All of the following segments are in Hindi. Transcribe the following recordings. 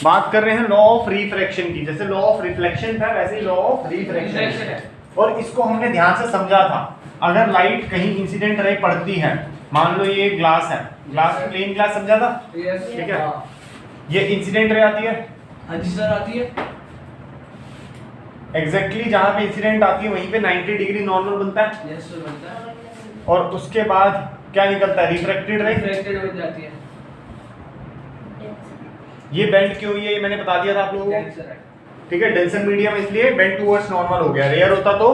बात कर रहे हैं लॉ ऑफ रिफ्रैक्शन की। जैसे लॉ ऑफ रिफ्लेक्शन था वैसे ही लॉ ऑफ रिफ्रैक्शन है। और इसको हमने ध्यान से समझा था। अगर लाइट कहीं इंसिडेंट रे पड़ती है, मान लो ये ग्लास है, ग्लास प्लेन ग्लास समझा था, ठीक है, ये इंसिडेंट रे आती है, हाँ जी सर आती है। एग्जैक्टली जहां पे इंसिडेंट आती है वहीं पे 90 डिग्री नॉर्मल बनता है। यस सर बनता है। और उसके बाद क्या निकलता है, रिफ्रैक्टेड रे। रिफ्लेक्टेड बन जाती है। ये बेंड क्यों हुई है ये मैंने बता दिया था आप लोगों को, ठीक है। डेंसर मीडियम इसलिए बेंड टुवर्ड्स नॉर्मल हो गया, रेयर होता तो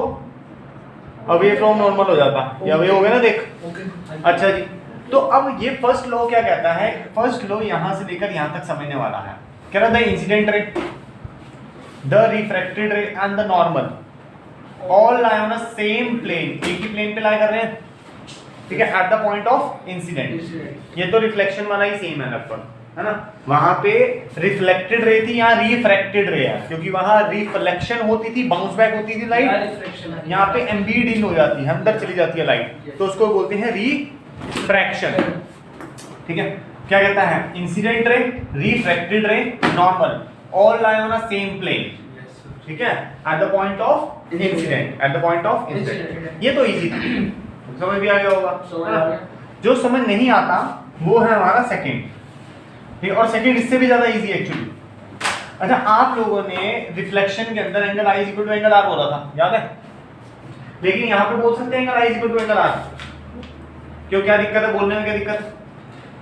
अवे फ्रॉम नॉर्मल हो जाता। ये अवे हो गया ना, देख। अच्छा जी, तो अब ये फर्स्ट लॉ क्या कहता है, फर्स्ट लॉ यहां से लेकर यहां तक समझने वाला है। कह रहा था incident ray, the refracted ray and the normal all lie on a same plane, एक ही प्लेन पे लाई कर रहे हैं, ठीक है, at the point of incident. ये तो रिफ्लेक्शन वाला ही सेम है लगभग, है ना। वहां पे रिफ्लेक्टेड रे थी, यहाँ रिफ्रैक्टेड रे है, क्योंकि वहां रिफ्लेक्शन होती थी, बाउंस बैक होती थी लाइट, यहाँ पे एम्बीड इन हो जाती है, अंदर चली जाती है लाइट, तो उसको बोलते हैं रिफ्रैक्शन, ठीक है। क्या कहता है, incident ray, refracted ray, normal all lie on a same plane, ठीक है, at the point of incident, at the point of incident. ये तो इजी था, समझ भी आ गया होगा। जो समझ नहीं आता वो है हमारा सेकंड, ठीक है, और सेकंड इससे भी ज्यादा इजी एक्चुअली। अच्छा, आप लोगों ने रिफ्लेक्शन के अंदर angle i equal to angle r बोला था, याद है, लेकिन यहाँ पे बोल सकते हैं angle i equal to angle r. क्यों, क्या दिक्कत है बोलने में, क्या दिक्कत,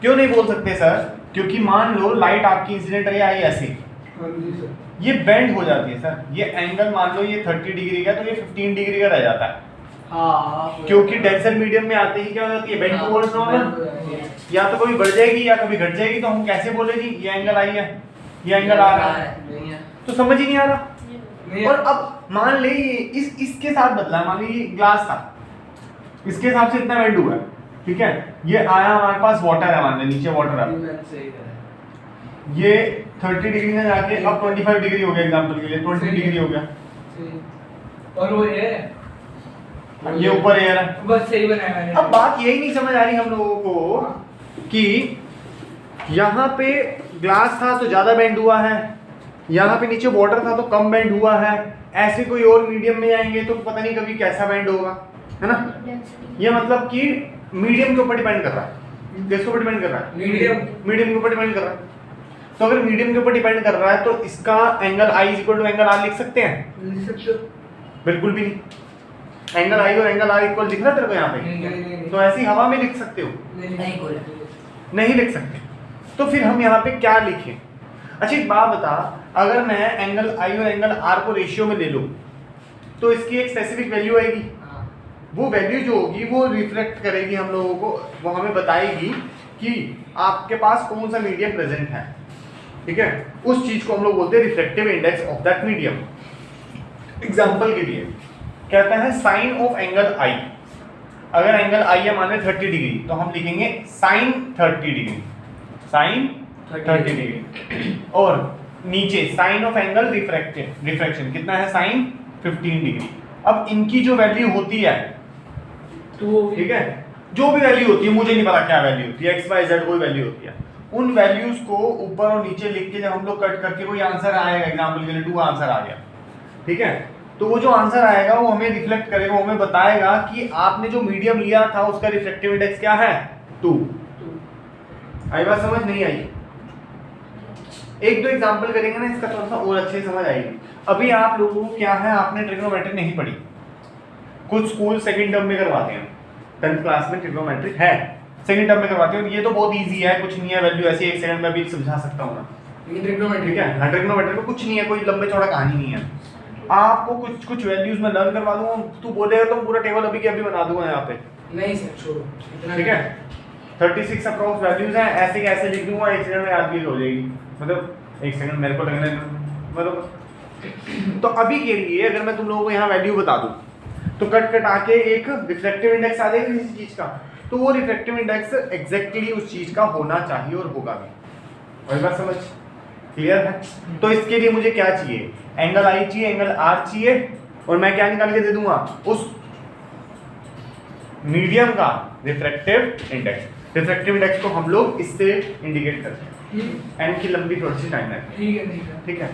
क्यों नहीं बोल सकते सर? क्योंकि मान लो लाइट आपकी इंसिडेंट रे आई ऐसे, ये बेंड हो जाती है सर, ये एंगल मान लो ये 30 डिग्री का, तो ये 15 डिग्री का रह जाता है। हाँ, क्योंकि डेंसर मीडियम में आते ही क्या हो जाती है, बेंड टुवर्ड्स नॉर्मल, या तो कभी बढ़ जाएगी या कभी घट जाएगी, तो हम कैसे बोलेगी ये एंगल आई है, ये एंगल आ रहा है, तो समझ ही नहीं आ रहा। और अब मान ले इसके साथ बदला, मान ली ग्लास था, इसके हिसाब से इतना बेंड हुआ है, ठीक है, ये आया हमारे पास वाटर है, मान ले नीचे वाटर है, ये 30 डिग्री में जाके अब 25 डिग्री हो गया, एग्जांपल के लिए 20 डिग्री हो गया, और वो ये ऊपर एयर है, बस सही बनाया मैंने। अब बात यही नहीं समझ आ रही हम लोगों को कि यहाँ पे ग्लास था तो ज्यादा बेंड हुआ है, यहाँ पे नीचे वाटर था तो कम बेंड हुआ है, ऐसे कोई और मीडियम में आएंगे तो पता नहीं कभी कैसा बेंड होगा, है ना। ये मतलब कि मीडियम के ऊपर डिपेंड कर रहा है, किसके ऊपर डिपेंड कर रहा है, मीडियम के ऊपर डिपेंड कर रहा है। तो अगर मीडियम के ऊपर डिपेंड कर रहा है तो इसका angle i equal to angle r लिख सकते हैं? बिल्कुल भी नहीं। एंगल आई और एंगल आर इक्वल दिख रहा है तेरे को यहाँ पे? तो ऐसी हवा में लिख सकते हो? नहीं लिख सकते। तो फिर हम यहाँ पे क्या लिखें? अच्छा एक बात बता, अगर मैं एंगल आई और एंगल आर को रेशियो में ले लूं तो इसकी एक स्पेसिफिक वैल्यू आएगी, वो वैल्यू जो होगी वो रिफ्लेक्ट करेगी हम लोगों को, वो हमें बताएगी कि आपके पास कौन सा मीडियम प्रेजेंट है, ठीक है। उस चीज को हम लोग बोलते हैं reflective index of that medium. Example के लिए कहता है साइन ऑफ एंगल आई, अगर एंगल आई है मान 30 डिग्री तो हम लिखेंगे साइन 30 डिग्री, साइन 30 डिग्री, और नीचे साइन ऑफ एंगल रिफ्रैक्शन कितना है, साइन 15 डिग्री। अब इनकी जो वैल्यू होती है, तो ठीक है, जो भी वैल्यू होती है, मुझे नहीं पता क्या वैल्यू होती है, एक्स वाई जेड कोई वैल्यू होती है, उन वैल्यूज को ऊपर और नीचे लिख के जब हम लोग कट करके कोई आंसर आएगा, एग्जांपल के लिए 2 आंसर आ गया, ठीक है, तो वो जो आंसर आएगा वो हमें रिफ्लेक्ट करेगा, वो हमें बताएगा कि आपने जो मीडियम लिया था उसका रिफ्लेक्टिव इंडेक्स क्या है, 2। आई बात समझ नहीं आई? एक दो एग्जांपल करेंगे ना, इसका थोड़ा सा और अच्छे समझ आएगी। अभी आप लोगों को क्या है, आपने ट्रिग्नोमेट्री नहीं पढ़ी, कुछ स्कूल सेकंड टर्म में करवाते हैं, 10th क्लास में ट्रिग्नोमेट्री है, सेकंड टर्म में करवाते हैं, ये तो बहुत इजी है, कुछ नहीं है, वैल्यू ऐसे 1 सेकंड में भी समझा सकता हूं मैं, ट्रिग्नोमेट्री ठीक है। ट्रिग्नोमेट्री में कुछ नहीं है, कोई लंबे चौड़ा कहानी नहीं है, आपको कुछ वैल्यूज में लर्न करवा दूंगा, तू बोलेगा तो पूरा टेबल अभी के अभी बना दूंगा यहाँ पे, नहीं सर छोड़ो, ठीक है। 36 अप्रॉक्स वैल्यूज हैं, ऐसे कैसे लिख दूंगा, 1 सेकंड में याद भी हो जाएगी, मतलब 1 सेकंड मेरे को लगने, मतलब तो अभी के लिए अगर मैं तुम लोगों को यहाँ वैल्यू बता दूं तो कट कटा के एक रिफ्लेक्टिव इंडेक्स आ जाएगा किसी चीज का, तो वो रिफ्लेक्टिव इंडेक्स एग्जैक्टली उस चीज का होना चाहिए और होगा भी। और बात समझ क्लियर है? तो इसके लिए मुझे क्या चाहिए, एंगल आई चाहिए, एंगल आर चाहिए, और मैं क्या निकाल के दे दूंगा, उस मीडियम का रिफ्लेक्टिव इंडेक्स। रिफ्लेक्टिव इंडेक्स को हम लोग इससे इंडिकेट करते हैं। एन की लंबी थोड़ी सी टाइम है, ठीक है ठीक है।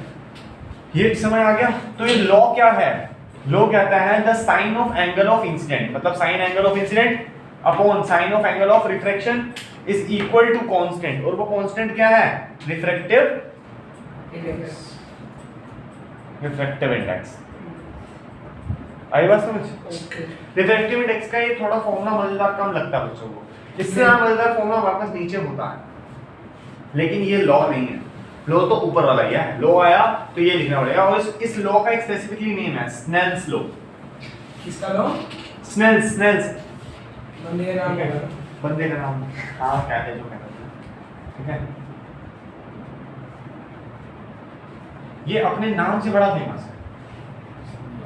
ये समझ आ गया। तो ये लॉ क्या है? लॉ कहता है the sine of angle of incident, मतलब sine angle of incident upon sine of angle of refraction is equal to constant, और वो कांस्टेंट क्या है? Refractive index. आई बात समझ? रिफ्रैक्टिव इंडेक्स का ये थोड़ा फॉर्मूला मजेदार कम लगता है बच्चों को, इससे ज्यादा मजेदार फॉर्मूला हमारे पास नीचे होता है, लेकिन ये लॉ नहीं है। लॉ तो ऊपर वाला ही है, लॉ आया तो ये लिखना पड़ेगा, और इस लॉ का एक स्पेसिफिकली नेम है स्नेल्स लॉ। किसका लॉ? स्नेल्स बंदे का नाम है। बंदे का नाम, हाँ क्या है जो कहता है, ठीक है। ये अपने नाम से बड़ा फेमस है,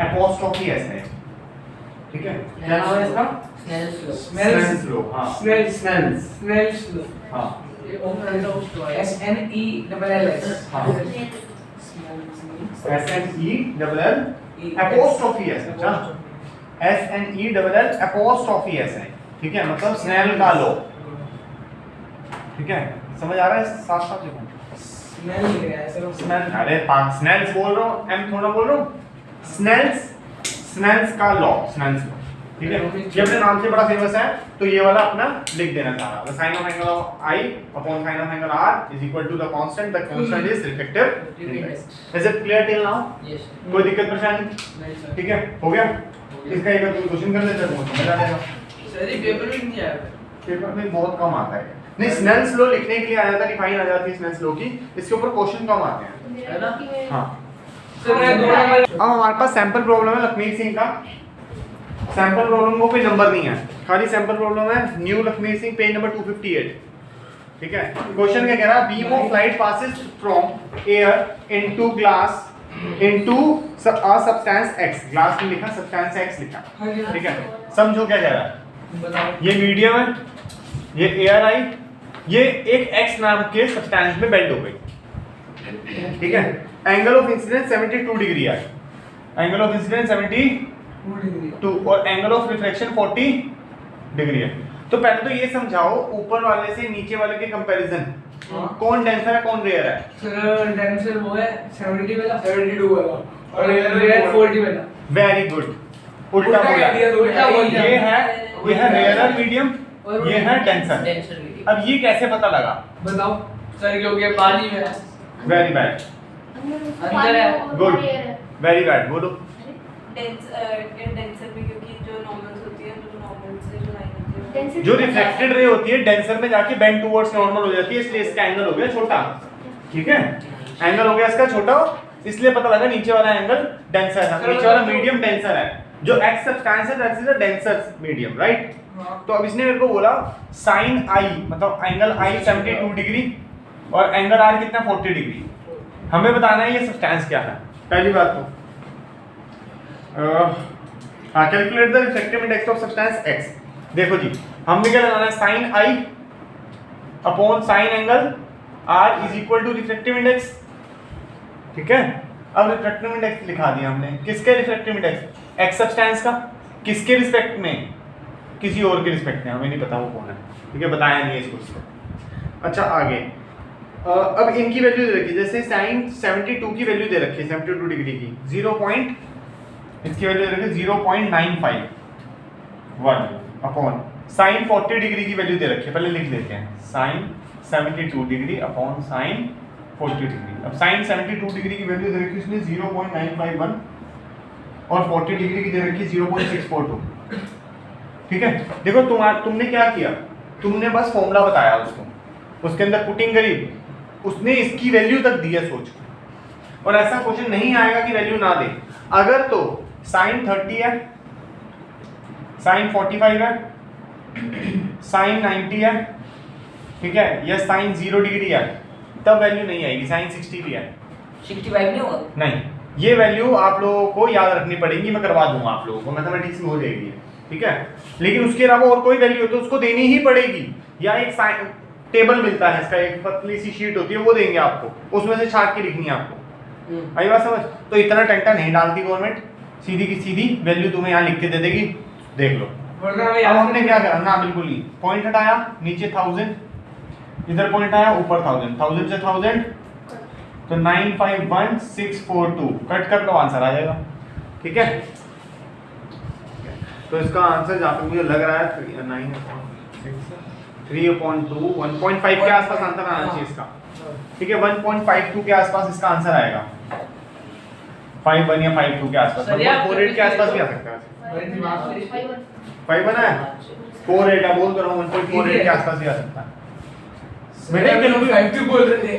एपोस्ट्रोफी एस है, ठीक है। क्या नाम है इसका? Snell's law. हाँ स्नेल्स लॉ। हाँ SNELLS। हाँ SNELL एपोस्ट्रोफी एस, अच्छा SNELL एपोस्ट्रोफी एस है, ठीक है, मतलब स्नेल का लॉ, ठीक है। समझ आ रहा है? साथ साथ लिखो। स्मेल लिख रहा है ऐसे स्नेल, अरे पांच स्नेल्स बोल रहा हूँ, एम थोड़ा बोल रहा हूँ। स्नेल्स का लॉ, स्नेल्स लॉ, ठीक है। ये अपने नाम से बड़ा फेमस है, तो ये वाला अपना लिख देना था। The sine of angle of I upon sine of angle R is equal to the constant, the constant is refractive index. Is it clear till now? Yes कोई दिक्कत परेशानी? नहीं सर। ठीक है, हो गया। इसका एक तुम क्वेश्चन कर लेते हो, समझ आ जाएगा। सर ये पेपर में नहीं आया पेपर में बहुत कम आता है। नहीं, स्नेल्स लॉ लिखने के लिए आया था, डिफाइन आ जाती है स्नेल्स लॉ की, इसके ऊपर क्वेश्चन कम आते हैं, है ना? हां। सर मैं 2 नंबर। अब हमारे पास सैंपल प्रॉब्लम है लखमीर सिंह का। सैंपल प्रॉब्लम को कोई नंबर नहीं है, खाली सैंपल प्रॉब्लम है। New Lakhmir Singh, page number 258, ठीक है। क्वेश्चन क्या कह रहा है? Beam of light passes from air into glass into a substance x, glass में लिखा, सब्सटेंस x लिखा, ठीक है। समझो क्या कह रहा है। बताओ। ये मीडियम है, ये एयर आई, ये एक x नाम के सब्सटेंस में बेंड हो गई, ठीक है। एंगल ऑफ इंसिडेंस 72 डिग्री है, एंगल ऑफ इंसिडेंस 72 और एंगल ऑफ रिफ्लेक्शन 40 डिग्री है। तो पहले तो ये समझाओ, ऊपर वाले से नीचे वाले के कंपैरिजन, कौन डेंसर है कौन रेयर है? सर डेंसर वो है 70 वाला, 72 वाला, और रेयर 40 वाला। वेरी गुड, उल्टा बोला। ये है रेयर मीडियम, ये है डेंसर। अब ये कैसे पता लगा? बताओ सर, क्योंकि पानी में है। वेरी बैड, अंदर है। गुड, वेरी बैड, बोलो। डेंसर में क्योंकि जो नॉर्मल्स होती है, जो नॉर्मल से जो लाइन होती है, जो रिफ्लेक्टेड रे होती है डेंसर में जाके बेंड टुवर्ड्स नॉर्मल हो जाती है, इसलिए इसका एंगल हो गया छोटा, ठीक है। एंगल हो गया इसका छोटा, इसलिए पता लगा नीचे वाला एंगल डेंसर है, नीचे वाला मीडियम डेंसर है। जो x सब्सटेंस है that is a denser medium, right. तो अब इसने मेरे को बोला sin i मतलब एंगल i 72 डिग्री और एंगल r कितना 40 डिग्री। हमें बताना है ये सब्सटेंस क्या है। पहली बात तो हाँ, calculate the refractive index of substance x। देखो जी, हमने क्या लगाना है? sin i upon sin angle r is equal to refractive index, ठीक है। अब रिफ्रैक्टिव इंडेक्स लिखा दिया हमने। किसके रिफ्रैक्टिव इंडेक्स? x सब्सटेंस का। किसके रिस्पेक्ट में? किसी और के रिस्पेक्ट में, हमें नहीं पता वो कौन है, ठीक है, बताया नहीं है इसको उसको। अच्छा आगे, अब इनकी वैल्यू दे रखी है, जैसे sin 72 की वैल्यू दे रखी है 72 डिग्री की, 0 पॉइंट, इसकी वैल्यू दे रखी है 0.951 अपॉन sin 40 डिग्री की वैल्यू दे रखी है, पहले लिख देते हैं sin 72 degree upon sin 40 degree. अब sin 72 डिग्री की वैल्यू दे रखी है इसने 0.951 और 40 डिग्री की दे रखी है 0.642, ठीक है। देखो तुमने क्या किया, तुमने बस फॉर्मूला बताया उसको, उसके अंदर पुटिंग करी, उसने इसकी वैल्यू तक दी है सोच। और ऐसा क्वेश्चन नहीं आएगा कि वैल्यू ना दे। अगर तो sin 30 है, sin 45 है, sin 90 है, ठीक है, या sin 0 डिग्री है, तब वैल्यू नहीं आएगी। sin 60 भी है, 65 नहीं होगा? नहीं। ये वैल्यू आप लोगों को याद रखनी पड़ेगी, मैं करवा दूंगा आप लोगों को, मैथमेटिक्स में हो जाएगी, ठीक है। लेकिन उसके अलावा और कोई वैल्यू हो तो उसको देनी ही पड़ेगी, या एक टेबल मिलता है इसका, एक पतली सी शीट होती है, वो देंगे आपको, उसमें से छाट के लिखनी है आपको। आई बात समझ? तो इतना टंटा नहीं डालती गवर्नमेंट, सीधी की सीधी वैल्यू तुम्हें यहाँ लिख के दे देगी, देख लो। अब हमने क्या करा ना, बिल्कुल नहीं, पॉइंट हटाया, नीचे 1000, इधर पॉइंट आया, ऊपर 1000, 1000 से 1000 तो 951642 कट कर लो, आंसर आ जाएगा। ठीक है, तो इसका आंसर जहाँ तक मुझे लग रहा है 3/2 1.5 के आसपास आंसर आना चाहिए इसका। ठीक है, 1.52 के आसपास इसका आंसर आएगा, 5.1 या 5.2 के आसपास, 1.48 के आसपास भी आ सकता है। 5 बना है, 4.8 है, बोल तो रहा हूँ 1.48 के आसपास भी आ सकता है। बेटा कैलकुलेट 52 बोल रहे थे,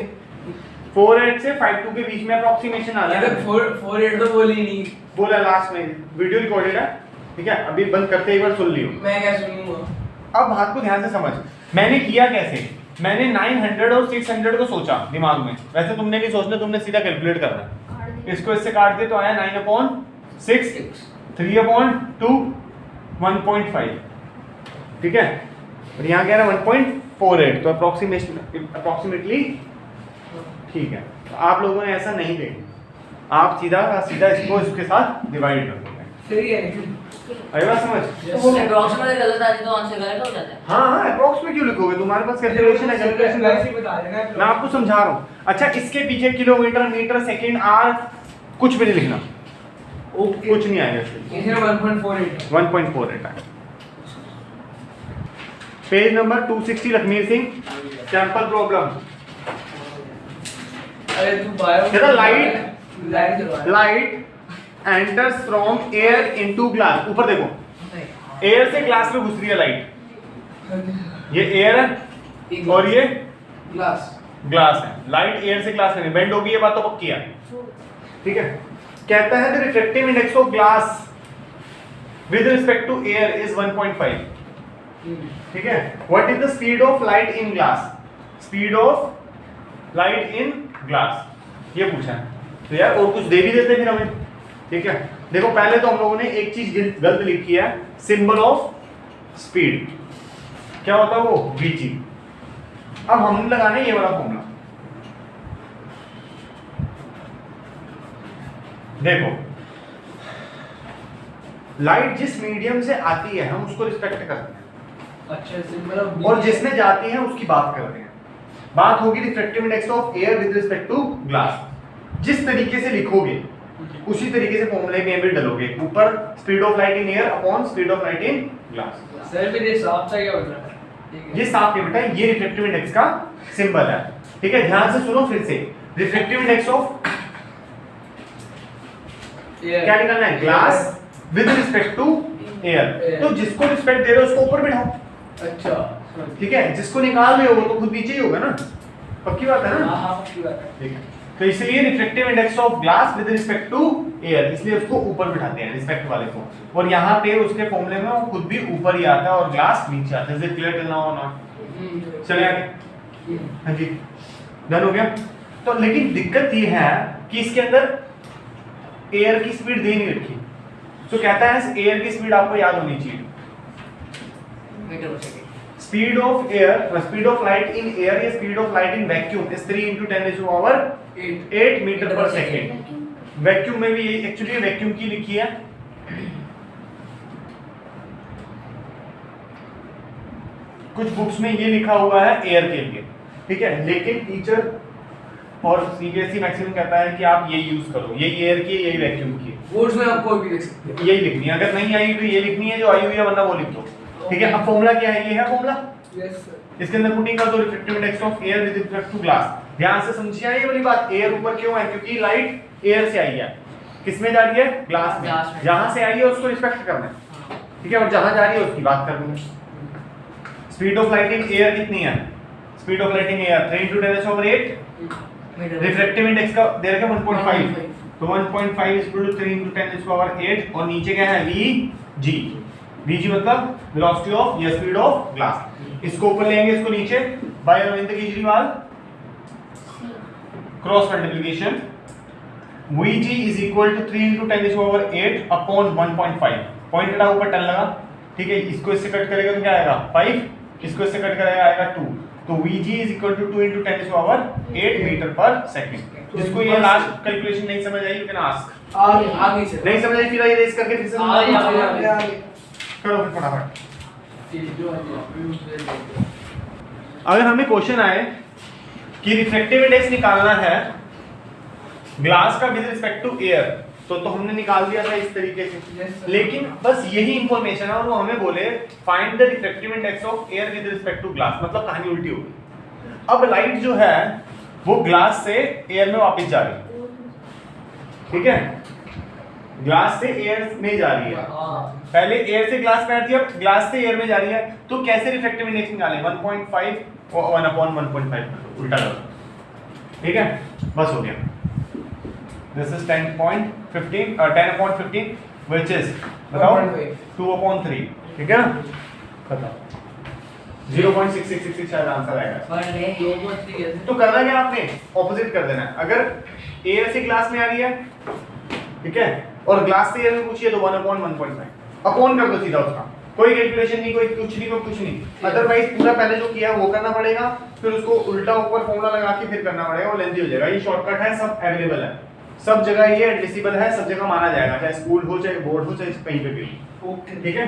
4.8 से 5.2 के बीच में अप्रोक्सीमेशन आ रहा है। 4.8 तो बोली नहीं, बोला लास्ट में, वीडियो रिकॉर्डेड है। ठीक है, अभी बंद करते एक बार सुन लियो। मैं क्या सुनूंगा। अब बात को ध्यान से समझ, मैंने किया कैसे, मैंने 900 और 600 को सोचा दिमाग में, वैसे तुमने नहीं सोचना, तुमने सीधा कैलकुलेट करना है। इसको इससे काट दे तो आया 9/6, 3/2, 1.5। ठीक है, और यहाँ क्या है 1.48, तो अप्रोक्सीमेटली ठीक है। तो आप लोगों ने ऐसा नहीं देखा, आप सीधा सीधा इसको इसके साथ डिवाइड कर दोगे। सही है, अरे बात समझ, तो अप्रोक्सीमेट गलत आ जाए तो आंसर गलत हो जाता है। हाँ अप्रोक्स में क्यों लिखोगे, तुम्हारे पास कैलकुलेशन है, कैलकुलेशन वैसे ही बता देना। मैं आपको समझा रहा हूँ। अच्छा, इसके पीछे किलोमीटर, मीटर, सेकंड, आर कुछ भी नहीं लिखना, कुछ नहीं आएगा इसके, इसमें 1.48 1.48 है। Page number 260 Lakhmir Singh, sample problem. अरे तू बायो कहता लाइट करवा, light enters from air into glass. ऊपर देखो, एयर से ग्लास में घुस रही है लाइट, ये एयर है और ये ग्लास है। लाइट एयर से ग्लास में बेंड होगी, ये बात तो पक्की है। ठीक है, कहता है the refractive index of glass with respect to air is 1.5। ठीक है, what is the speed of light in glass, speed of light in glass, ये पूछा है। तो यार और कुछ दे भी देते फिर हमें। ठीक है, देखो पहले तो हम लोगों ने एक चीज गलत लिखी है, सिंबल ऑफ स्पीड क्या होता है वो vg। अब हमने लगाना है ये वाला फॉर्मूला। देखो लाइट जिस मीडियम से आती है हम उसको रिस्पेक्ट करते हैं, अच्छा सिंबल ऑफ और जिसमें जाती है उसकी बात करते हैं। बात होगी refractive index of air with respect to glass. जिस तरीके से लिखोगे उसी तरीके से फॉर्मूले में भी डलोगे, ऊपर speed of light in air upon speed of light in glass. Sir फिर ये साफ सा क्या बता रहा है, ये साफ नहीं बेटा, ये रिफ्रैक्टिव इंडेक्स का सिंबल है। ठीक है, ध्यान से सुनो फिर से, रिफ्रैक्टिव इंडेक्स ऑफ क्या निकालना है, glass with respect to air. तो जिसको रिस्पेक्ट दे रहे हो उसको ऊपर बिठाओ। अच्छा ठीक है, जिसको निकाल रहे हो वो तो खुद नीचे ही होगा ना, पक्की बात है ना। हां पक्की बात है। ठीक है, तो इसलिए refractive index of glass with respect to air, इसलिए उसको ऊपर बिठाते हैं रिस्पेक्ट वाले को, और यहाँ पे उसके फॉर्मूले में वो खुद भी ऊपर ही आता है और ग्लास नीचे आता है। Is it clear till now और नॉट? चले आगे। हाँ जी, डन हो गया। तो लेकिन दिक्कत ये है कि इसके अंदर एयर की स्पीड दे नहीं रखी, तो कहता है एयर की स्पीड आपको याद होनी चाहिए, मीटर पर second. Speed of air, speed of light in air या speed of light in vacuum is 3 × 10⁸ metre पर सेकंड। वैक्यूम में भी ये एक्चुअली वैक्यूम की लिखी है, कुछ बुक्स में ये लिखा हुआ है एयर के लिए। ठीक है, लेकिन टीचर और सीबीएसई मैक्सिमम कहता है कि आप ये यूज करो, यही एयर की यही वैक्यूम की, बोर्ड्स में आप कोई भी लिख सकते हैं, यही लिखनी है। अगर नहीं आई तो ये लिखनी है जो आई हुई है, वरना वो लिख दो। ठीक है, अब फॉर्मूला क्या है, ये है फॉर्मूला। Yes sir. इसके अंदर पुटिंग कर दो refractive index of air with respect to glass. ध्यान से समझिए ये वाली बात, एयर ऊपर क्यों है, क्योंकि लाइट एयर से आई है, किस में जा रही है, ग्लास में। ग्लास में। जहां से आई है उसको रिस्पेक्ट करना है। ठीक है, और जहां जा रही है उसकी बात करनी है। Speed of light in air कितनी है, speed of light in air 3 × 10⁸। Refractive index का दे रखा है 1.5, तो 1.5 is equal to 3 × 10⁸ और नीचे क्या है vg। vg मतलब वेलोसिटी ऑफ या स्पीड ऑफ ग्लास। इसको ऊपर लेंगे, इसको नीचे, by Arvind Kejriwal cross multiplication vg is equal to 3 × 10⁸ upon 1.5। Point हटा, ऊपर 10 लगा। ठीक है, इसको इससे कट करेगा तो क्या आएगा 5, इसको इससे कट करेगा आएगा 2। तो vg is equal to 2 × 10⁸ metre पर सेकंड। जिसको ये लास्ट कैलकुलेशन नहीं समझ आई, यू कैन आस्क। आगे से नहीं समझ आई फिर ये रेस करके फिर से आगे करो फिर फटाफट। अगर हमें क्वेश्चन आए कि रिफ्रैक्टिव इंडेक्स निकालना है ग्लास का विद रिस्पेक्ट टू एयर, तो हमने निकाल दिया था इस तरीके से। Yes, sir. लेकिन बस यही इंफॉर्मेशन है और वो हमें बोले find the refractive index of air with respect to glass, मतलब कहानी उल्टी हो गई। अब लाइट जो है वो ग्लास से एयर में वापस जा रही है, ठीक है, ग्लास से एयर में जा रही है। पहले एयर से ग्लास में आ रही थी, अब ग्लास से एयर में जा रही है, तो कैसे रिफ्रैक्टिव इंडेक्स निकालें? 1.5 और 1/1.5 उल्टा करो, ठीक है, बस हो गया। This is 10.15 which is बताओ 2/3, ठीक है ना, बताओ 0.6666 शायद आंसर आएगा। तो करना क्या आपने, ऑपोजिट कर देना है। अगर एयर से ग्लास में आ रही है, ठीक है, और ग्लास से एयर में पूछिए तो 1/1.5 अपॉन कर दो सीधा उसका, कोई कैलकुलेशन नहीं, कोई कुछ नहीं। अदरवाइज पूरा पहले जो किया वो करना पड़ेगा, फिर उसको उल्टा ऊपर फॉर्मूला लगा के फिर करना पड़ेगा, वो लेंथी हो जाएगा। ये शॉर्टकट है, सब अवेलेबल है, सब जगह ये एडमिसिबल है, सब जगह माना जाएगा, चाहे स्कूल हो, चाहे बोर्ड हो, चाहे कहीं पे भी, ठीक है।